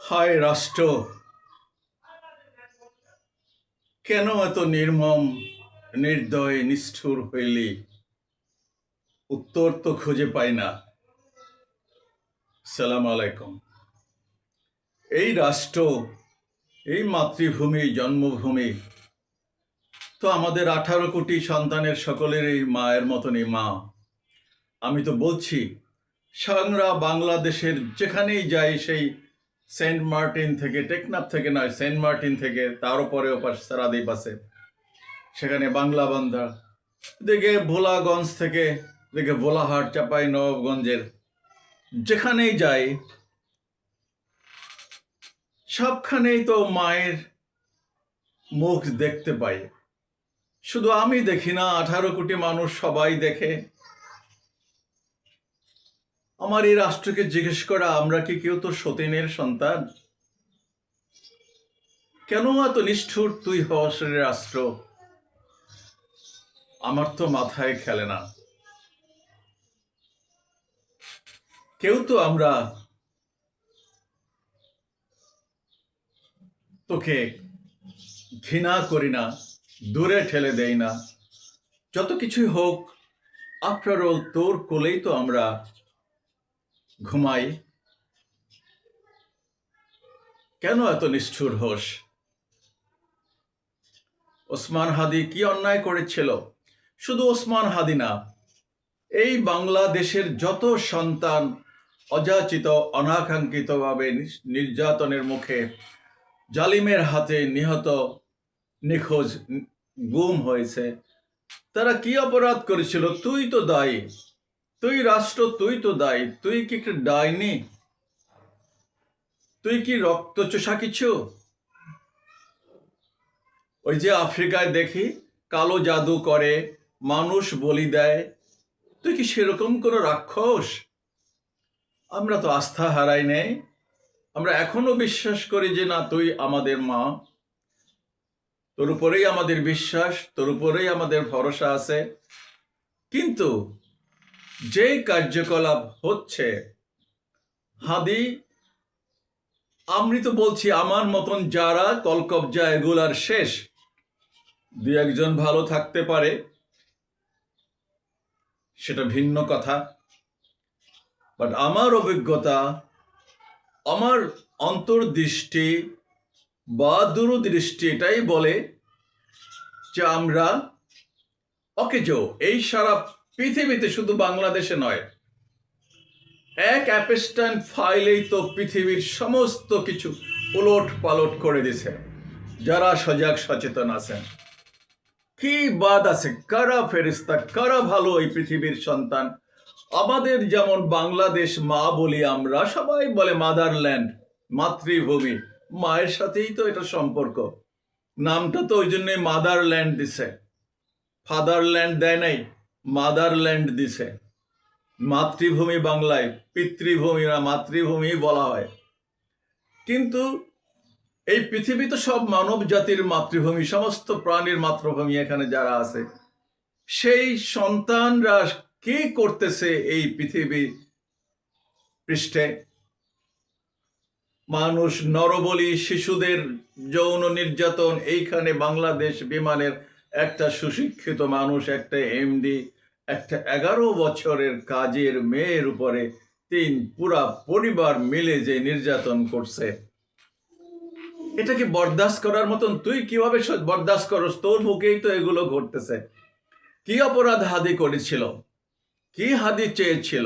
হায় রাষ্ট্র, কেন এত নির্মম, নির্দয়, নিষ্ঠুর হইলি? উত্তর তো খুঁজে পাই না। সালাম আলাইকুম। এই রাষ্ট্র, এই মাতৃভূমি, জন্মভূমি তো আমাদের 18 কোটি সন্তানের সকলেরই মায়ের মতনই মা। আমি তো বলছি, সারা বাংলাদেশের যেখানেই যাই, সেই সেন্ট মার্টিন থেকে, টেকনাফ থেকে নয়, সেন্ট মার্টিন থেকে, তার উপরে ওপাশ সারাদ্বীপ আছে, সেখানে বাংলা বান্ধা, দেখে ভোলাগঞ্জ থেকে, দেখে ভোলাহাট, চাপাই নবাবগঞ্জের, যেখানেই যাই সবখানেই তো মায়ের মুখ দেখতে পাই। শুধু আমি দেখি না, 18 কোটি মানুষ সবাই দেখে। আমার এই রাষ্ট্রকে জিজ্ঞেস করা, আমরা কি কেউ তো সতীনের সন্তান? কেন এত নিষ্ঠুর তুই হস রে রাষ্ট্র? আমার তো মাথায় খেলে না। কেউ তো আমরা তোকে ঘৃণা করি না, দূরে ঠেলে দেই না। যত কিছুই হোক, আফটার অল তোর কোলেই তো আমরা ঘুমাই। কেন এত নিষ্ঠুর হোস? ওসমান হাদি কি অন্যায় করেছিল? শুধু ওসমান হাদি না, এই বাংলাদেশের যত সন্তান অযাচিত, অনাকাঙ্ক্ষিতভাবে নির্যাতনের মুখে, জালিমের হাতে নিহত, নিখোঁজ, গুম হয়েছে, তারা কি অপরাধ করেছিল? তুই তো দায়ী, তুই রাষ্ট্র, তুই তো দায়ী। তুই কি একটা ডাইনি? তুই কি রক্তচোষা কিছু? ওই যে আফ্রিকায় দেখি কালো জাদু করে, মানুষ বলি দেয়, তুই কি সেরকম কোনো রাক্ষস? আমরা তো আস্থা হারাই নেই। আমরা এখনো বিশ্বাস করি যে না, তুই আমাদের মা, তোর উপরেই আমাদের বিশ্বাস, তোর উপরেই আমাদের ভরসা আছে। কিন্তু যে কার্যকলাপ হচ্ছে, হাদি, আমি তো বলছি, আমার মতন যারা কলকবজা এগুলার শেষ, দুই একজন ভালো থাকতে পারে, সেটা ভিন্ন কথা। বাট আমার অভিজ্ঞতা, আমার অন্তর্দৃষ্টি বা দূরদৃষ্টি এটাই বলে যে আমরা অকেজো। এই সারা পৃথিবীতে, শুধু বাংলাদেশে নয়, এক অ্যাপস্টাইন ফাইলেই তো পৃথিবীর সমস্ত কিছু উলট পালট করে দিছে। যারা সজাগ সচেতন আছেন, কি বাদ আছে? কারা ফেরেশতা, কারা ভালো এই পৃথিবীর সন্তান? আমাদের যেমন বাংলাদেশ মা বলি আমরা, সবাই বলে মাদারল্যান্ড, মাতৃভূমি। মায়ের সাথেই তো এটা সম্পর্ক। নামটা তো ওই জন্যই মাদারল্যান্ড দিছে, ফাদারল্যান্ড দেয় নাই, মাদারল্যান্ড দিছে। মাতৃভূমি বাংলায় পিতৃভূমি না মাতৃভূমি বলা হয়। কিন্তু এই পৃথিবী তো সব মানব জাতির মাতৃভূমি, সমস্ত প্রাণীর মাতৃভূমি। এখানে যারা আছে, সেই সন্তানরা কি করতেছে এই পৃথিবী পৃষ্ঠে? মানুষ নরবলি, শিশুদের যৌন নির্যাতন। এইখানে বাংলাদেশ বিমানের একটা সুশিক্ষিত মানুষ, একটা এমডি, একটা 11 বছরের কাজের মেয়ের উপরে পুরা পরিবার মিলে যে নির্যাতন করছে, এটা কি বরদাস্ত করার মতন? তুই কিভাবে বরদাস্ত করস? তোর মুখেই তো এগুলো ঘটতেছে। কি অপরাধ হাদি করেছিল? কি হাদি চেয়েছিল?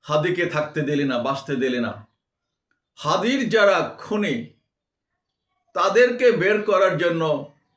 হাদিকে থাকতে দিলি না, বাঁচতে দিলি না। হাদির যারা খুনি, তাদেরকে বের করার জন্য,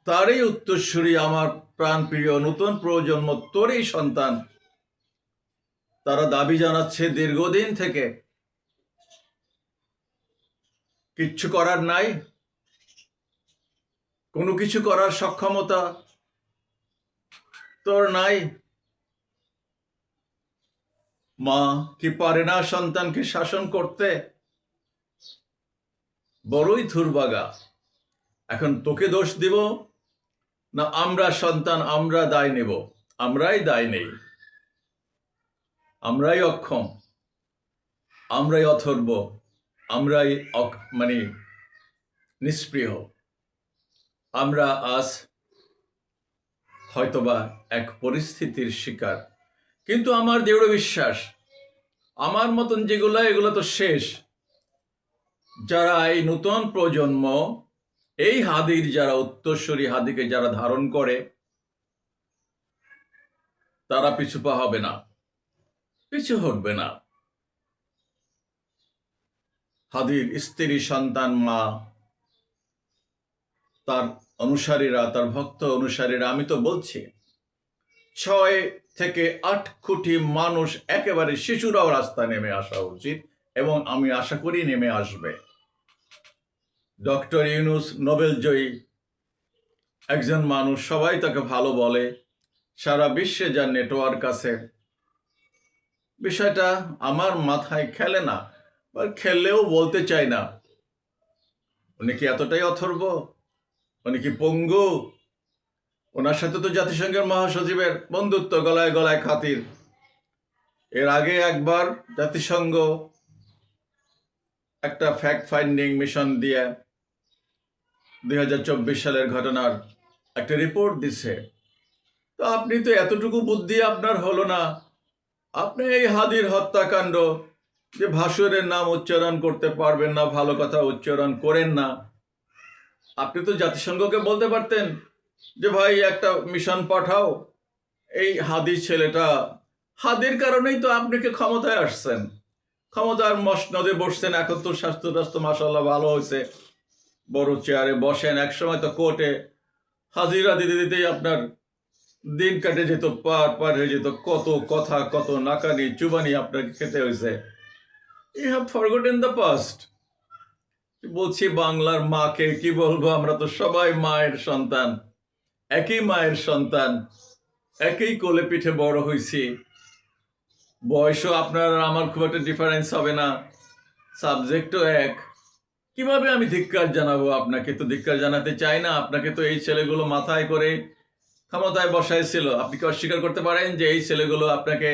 তারই উত্তরসূরি, আমার প্রাণপ্রিয় নতুন প্রজন্ম, তোরই সন্তান, তারা দাবি জানাচ্ছে দীর্ঘদিন থেকে। কিচ্ছু করার নাই, কোনো কিছু করার সক্ষমতা তোর নাই। মা কি পারে না সন্তানকে শাসন করতে? বড়ই দুর্ভাগা। এখন তোকে দোষ দিব না আমরা সন্তান, আমরা দায় নেব? আমরাই দায় নেই, আমরাই অক্ষম, আমরাই অথর্ব, আমরাই মানে নিষ্প্রিয়। আমরা আজ হয়তোবা এক পরিস্থিতির শিকার, কিন্তু আমার দৃঢ় বিশ্বাস আমার মতন এগুলো তো শেষ। যারা এই নতুন প্রজন্ম, এই হাদির যারা উত্তরসূরি, হাদিকে যারা ধারণ করে, তারা পিছুপা হবে না, পিছু হটবে না। হাদির স্ত্রী, সন্তান, মা, তার অনুসারীরা, তার ভক্ত অনুসারীরা, আমি তো বলছি 6 থেকে 8 কোটি মানুষ, একেবারে শিশুরাও রাস্তায় নেমে আসা উচিত, এবং আমি আশা করি নেমে আসবে। ডক্টর ইউনূস নোবেল জয়ী একজন মানুষ, সবাই তাকে ভালো বলে, সারা বিশ্বে যার নেটওয়ার্ক আছে। বিষয়টা আমার মাথায় খেলে না, বা খেললেও বলতে চাই না। উনি কি এতটাই অথর্ব? উনি কি পঙ্গু? ওনার সাথে তো জাতিসংঘের মহাসচিবের বন্ধুত্ব, গলায় গলায় খাতির। এর আগে একবার জাতিসংঘ একটা ফ্যাক্ট ফাইন্ডিং মিশন দিয়ে 2024 সালের ঘটনার একটা রিপোর্ট দিছে। তো আপনি তো এতটুকু বুদ্ধি আপনার হলো না, আপনি এই হাদির হত্যাকাণ্ড, যে ভাসুরের নাম উচ্চারণ করতে পারবেন না, ভালো কথা উচ্চারণ করেন না, আপনি তো জাতিসংঘকে বলতে পারতেন যে ভাই একটা মিশন পাঠাও, এই হাদি ছেলেটা, হাদির কারণেই তো আপনাকে ক্ষমতায় আসছেন, ক্ষমতার মসনদে বসছেন। এখন তো স্বাস্থ্য টাস্থ্য মাশাআল্লাহ ভালো হয়েছে, বড় চেয়ারে বসেন। একসময় তো কোর্টে হাজিরা দিতে দিতেই আপনার দিন কাটে যেত, পার হয়ে যেত, কত কথা, কত নাকানি চুবানি আপনাকে খেতে হয়েছে। You have forgotten the past. বলছি বাংলার মাকে কি বলবো, আমরা তো সবাই মায়ের সন্তান, একই মায়ের সন্তান, একই কোলে পিঠে বড় হয়েছি। বয়সও আপনার আমার খুব একটা ডিফারেন্স হবে না, সাবজেক্টও এক। কিভাবে আমি ধিক্কার জানাবো আপনাকে? তো ধিক্কার জানাতে চাই না। আপনাকে তো এই ছেলেগুলো মাথায় করে ক্ষমতায় বসাইছিল। আপনি কি অস্বীকার করতে পারেন যে এই ছেলেগুলো আপনাকে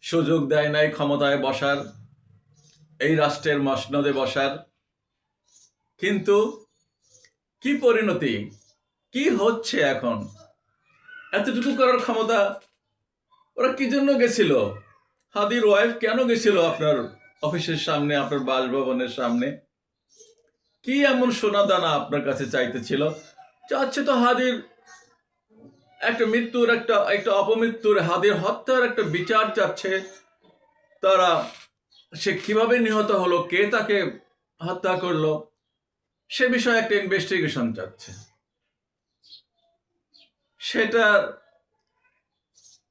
সুযোগ দেয় নাই ক্ষমতায় বসার, এই রাষ্ট্রের মসনদে বসার? কিন্তু কি পরিণতি, কি হচ্ছে এখন? এতটুকু করার ক্ষমতা ওরা কি জন্য গেছিল? হাদির ওয়াইফ কেন গেছিল আপনার অফিসের সামনে, আপনার বাসভবনের সামনে? কি এমন সোনা দানা আপনার কাছে চাইতেছিল? চাচ্ছে তো হাদির একটা মৃত্যুর, একটা অপমৃত্যুর, হাদির হত্যার একটা বিচার চাচ্ছে তারা। সে কিভাবে নিহত হলো, কে তাকে হত্যা করলো, সে বিষয়ে একটা ইনভেস্টিগেশন চাচ্ছে। সেটা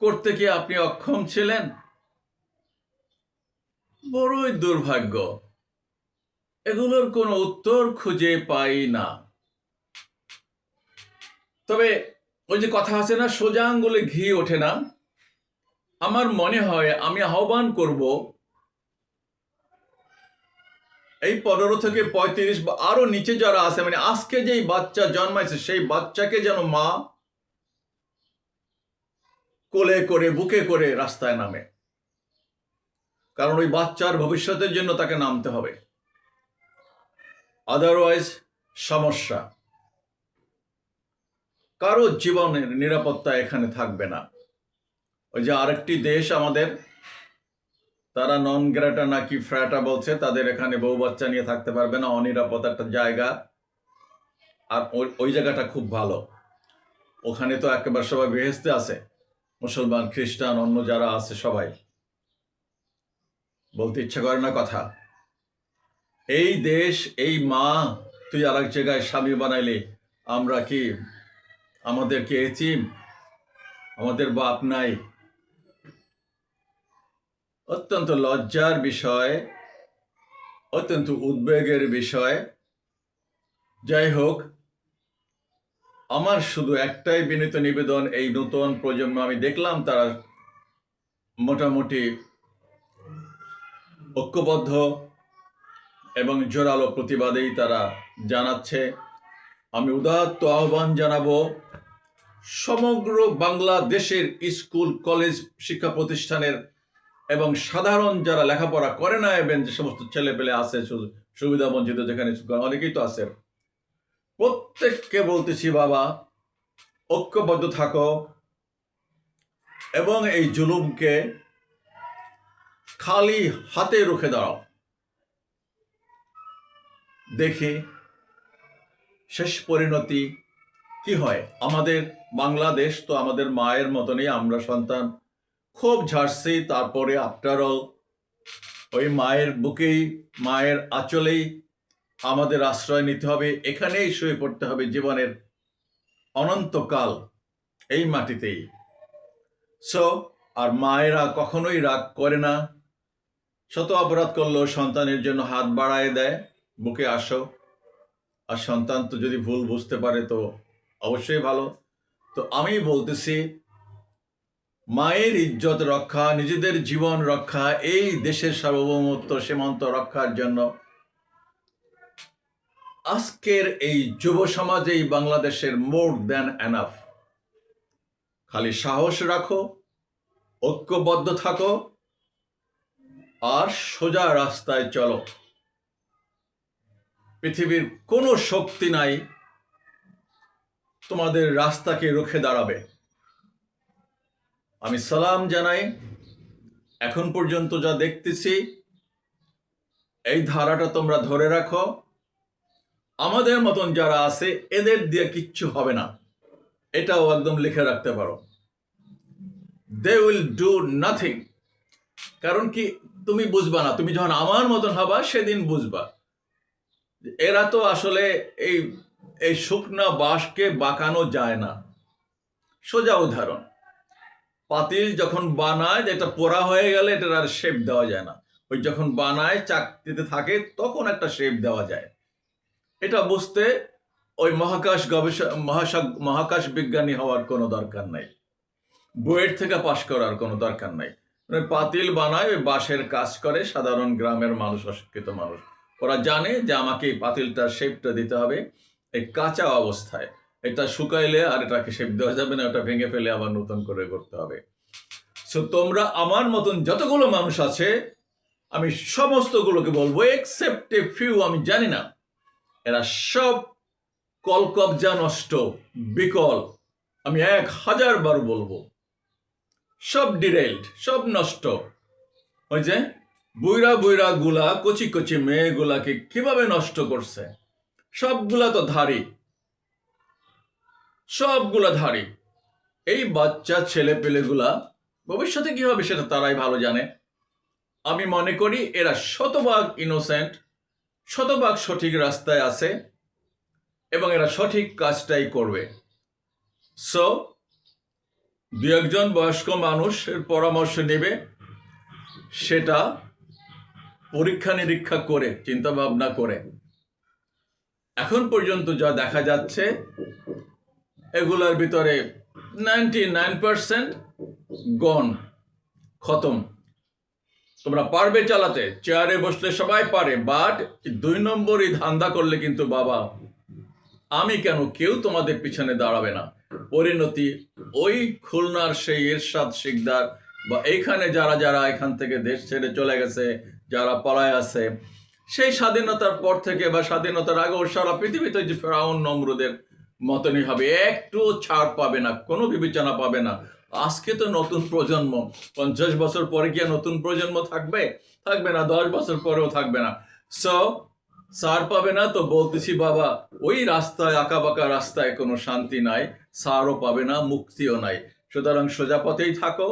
করতে কি আপনি অক্ষম ছিলেন? বড়ই দুর্ভাগ্য, এগুলোর কোনো উত্তর খুঁজে পাই না। তবে ওই যে কথা আছে না, সোজা আঙ্গুলে ঘি ওঠে না। আমার মনে হয় আমি আহ্বান করব এই 15 থেকে 35 বা আরো নিচে যারা আছে, মানে আজকে যেই বাচ্চা জন্মাইছে সেই বাচ্চাকে যেন মা কোলে করে, বুকে করে রাস্তায় নামে। কারণ ওই বাচ্চার ভবিষ্যতের জন্য তাকে নামতে হবে, আদারওয়াইজ সমস্যা। কারো জীবনের নিরাপত্তা এখানে থাকবে না। ওই যে আরেকটি দেশ আমাদের, তারা নন গ্রেটা নাকি ফ্র্যাটা বলছে, তাদের এখানে বউ বাচ্চা নিয়ে থাকতে পারবে না, অনিরাপদ একটা জায়গা। আর ওই জায়গাটা খুব ভালো, ওখানে তো একেবারে সবাই বেহেশতে আছে, মুসলমান, খ্রিস্টান, অন্য যারা আছে সবাই। বলতে ইচ্ছা করে না কথা। এই দেশ, এই মা, তুই আর এক জায়গায় স্বামী বানাইলে আমরা কি, আমাদের কি এতিম, আমাদের বাপ নাই? অত্যন্ত লজ্জার বিষয়, অত্যন্ত উদ্বেগের বিষয়। যাই হোক, আমার শুধু একটাই বিনীত নিবেদন, এই নতুন প্রজন্ম আমি দেখলাম তারা মোটামুটি ঐক্যবদ্ধ এবং জোরালো প্রতিবাদেই তারা জানাচ্ছে। আমি উদাত্ত আহ্বান জানাবো সমগ্র বাংলাদেশের স্কুল, কলেজ, শিক্ষা প্রতিষ্ঠানের এবং সাধারণ যারা লেখাপড়া করে না এবং যে সমস্ত ছেলে পেলে আছে সুবিধা বঞ্চিত যেখানে অনেকেই তো আছে, প্রত্যেককে বলতেছি বাবা ঐক্যবদ্ধ থাকো এবং এই জুলুমকে খালি হাতে রুখে দাঁড়াও। দেখি শেষ পরিণতি কি হয়। আমাদের বাংলাদেশ তো আমাদের মায়ের মতনই, আমরা সন্তান খুব ঝাড়ছি, তারপরে আফটার অল ওই মায়ের বুকেই মায়ের আঁচলেই আমাদের আশ্রয় নিতে হবে, এখানেই শুয়ে পড়তে হবে জীবনের অনন্তকাল এই মাটিতেই। সো আর মায়েরা কখনোই রাগ করে না, শত অপরাধ করলেও সন্তানের জন্য হাত বাড়ায় দেয়, বুকে আসো। আর সন্তান তো যদি ভুল বুঝতে পারে তো অবশ্যই ভালো। তো আমি বলতেছি মায়ের ইজ্জত রক্ষা, নিজেদের জীবন রক্ষা, এই দেশের সার্বভৌমত্ব সীমান্ত রক্ষার জন্য আজকের এই যুব সমাজ এই বাংলাদেশের মোর দ্যান এনাফ। খালি সাহস রাখো, ঐক্যবদ্ধ থাকো আর সোজা রাস্তায় চলো। পৃথিবীর কোনো শক্তি নাই তোমাদের রাস্তাকে রুখে দাঁড়াবে। আমি সালাম জানাই। এখন পর্যন্ত যা দেখতেছি এই ধারাটা তোমরা ধরে রাখো। আমাদের মতন যারা আছে এদের দিয়ে কিচ্ছু হবে না, এটাও একদম লিখে রাখতে পারো। They will do nothing. কারণ কি, তুমি বুঝবা না, তুমি যখন আমার মতন হবা সেদিন বুঝবা। এরা তো আসলে এই এই শুকনা বাঁশকে বাঁকানো যায় না। সোজা উদাহরণ, পাতিল যখন বানায়, যেটা পোড়া হয়ে গেলে এটার আর শেপ দেওয়া যায় না। ওই যখন বানায় চাকতিতে থাকে তখন একটা শেপ দেওয়া যায়। এটা বুঝতে ওই মহাকাশ মহাকাশ বিজ্ঞানী হওয়ার কোনো দরকার নাই, বুয়েট থেকে পাশ করার কোনো দরকার নাই। পাতিল বানায়, ওই বাঁশের কাজ করে সাধারণ গ্রামের মানুষ, অশিক্ষিত মানুষ। ওরা জানে যে আমাকে এই পাতিলটার শেপটা দিতে হবে এই কাঁচা অবস্থায়, এটা শুকাইলে আর এটাকে শেপ দেওয়া যাবে না, ওটা ভেঙে ফেলে আবার নতুন করে করতে হবে। সো তোমরা আমার মতন যতগুলো মানুষ আছে আমি সমস্তগুলোকে বলবো, এক্সেপ্ট এ ফিউ, আমি জানি না, এরা সব কলকবজা নষ্ট, বিকল। আমি 1000 বার বলবো, সব ডিরেল্ড, সব নষ্ট। ওই যে বুইরা বুইরা গুলা কচি কচি মেয়েগুলাকে কিভাবে নষ্ট করছে, সবগুলা তো ধারী, সবগুলা ধারী। এই বাচ্চা ছেলে পেলেগুলা ভবিষ্যতে কি হবে সেটা তারাই ভালো জানে। আমি মনে করি এরা শতভাগ ইনোসেন্ট, শতভাগ সঠিক রাস্তায় আছে এবং এরা সঠিক কাজটাই করবে। সো দু একজন বয়স্ক মানুষের পরামর্শ নেবে, সেটা পরীক্ষা নিরীক্ষা করে চিন্তা ভাবনা করে। এখন পর্যন্ত যা দেখা যাচ্ছে এগুলোর ভিতরে 99% গন, খতম। তোমরা পারবে চালাতে, চেয়ারে বসলে সবাই পারে, বাট 2 নম্বরই ধান্দা করলে কিন্তু বাবা আমি কেন, কেউ তোমাদের পিছনে দাঁড়াবে না। পরিণতি ওই খুলনার সেই এরশাদ শিকদার বা এইখানে যারা যারা এখান থেকে দেশ ছেড়ে চলে গেছে, যারা পলায় আছে, সেই স্বাধীনতার পর থেকে বা স্বাধীনতার আগেও সারা পৃথিবীতে যে ফেরাউন নমরুদের মতনই হবে, একটু ছাড় পাবে না, কোনো বিবেচনা পাবে না। আজকে তো নতুন প্রজন্ম, 50 বছর পরে কি নতুন প্রজন্ম থাকবে? থাকবে না, 10 বছর পরেও থাকবে না। সো সার পাবে না। তো বলতেছি বাবা, ওই রাস্তায়, আঁকা বাঁকা রাস্তায় কোনো শান্তি নাই, সারও পাবে না, মুক্তিও নাই। সুতরাং সোজা পথেই থাকো,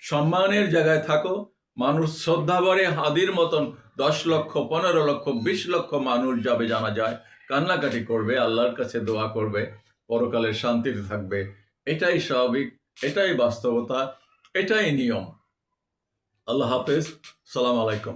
সম্মানের জায়গায় থাকো। মানুষ শ্রদ্ধা ভরে হাদির মতন 10 লক্ষ, 15 লক্ষ, 20 লক্ষ মানুষ যাবে জানা যায়, কান্নাকাটি করবে, আল্লাহর কাছে দোয়া করবে, পরকালের শান্তিতে থাকবে। এটাই স্বাভাবিক, এটাই বাস্তবতা, এটাই নিয়ম। আল্লাহ হাফেজ, সালাম আলাইকুম।